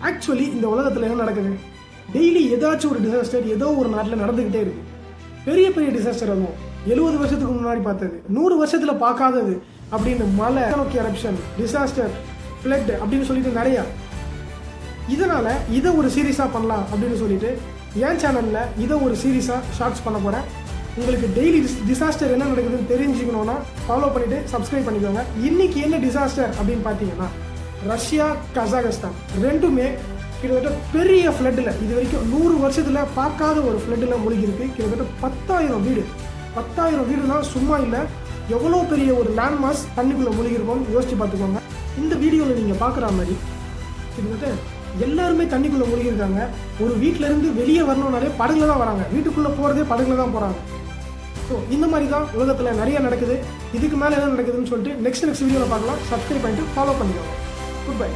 Actually இந்த உலகத்தில் என்ன நடக்குது? டெய்லி ஏதாச்சும் ஒரு டிசாஸ்டர் ஏதோ ஒரு நாட்டில் நடந்துக்கிட்டே இருக்கு. பெரிய பெரிய டிசாஸ்டர் அதுவும் 70 வருஷத்துக்கு முன்னாடி பார்த்தது, 100 வருஷத்தில் பார்க்காதது அப்படின்னு மழை, எரப்ஷன், டிசாஸ்டர், ஃப்ளட் அப்படின்னு சொல்லிட்டு நிறையா. இதனால் இதை ஒரு சீரீஸாக பண்ணலாம் அப்படின்னு சொல்லிட்டு என் சேனலில் இதை ஒரு சீரீஸாக ஷார்ட்ஸ் பண்ண போகிறேன். உங்களுக்கு டெய்லி டிசாஸ்டர் என்ன நடக்குதுன்னு தெரிஞ்சுக்கணுன்னா ஃபாலோ பண்ணிவிட்டு சப்ஸ்கிரைப் பண்ணிக்கோங்க. இன்றைக்கி என்ன டிசாஸ்டர் அப்படின்னு பார்த்தீங்கன்னா, ரஷ்யா, கசாகஸ்தான் ரெண்டுமே கிட்டத்தட்ட பெரிய ஃப்ளட்டில், இது வரைக்கும் 100 வருஷத்தில் பார்க்காத ஒரு ஃப்ளட்டில் மூழ்கிருக்கு. கிட்டத்தட்ட 10,000 வீடுனா சும்மா இல்லை, எவ்வளோ பெரிய ஒரு லேண்ட் மாஸ் தண்ணிக்குள்ளே மூழ்கிருக்கோம்னு யோசிச்சு பார்த்துக்கோங்க. இந்த வீடியோவில் நீங்கள் பார்க்குற மாதிரி கிட்டத்தட்ட எல்லாருமே தண்ணிக்குள்ளே மூழ்கிருக்காங்க. ஒரு வீட்டிலேருந்து வெளியே வரணுன்னாலே படகுல தான் வராங்க, வீட்டுக்குள்ளே போகிறதே படகுல தான் போகிறாங்க. ஸோ இந்த மாதிரி தான் உலகத்தில் நிறைய நடக்குது. இதுக்கு மேலே என்ன நடக்குதுன்னு சொல்லிட்டு நெக்ஸ்ட் வீடியோவில் பார்க்கலாம். சப்ஸ்கிரைப் பண்ணிட்டு ஃபாலோ பண்ணிக்கோங்க. Good bye.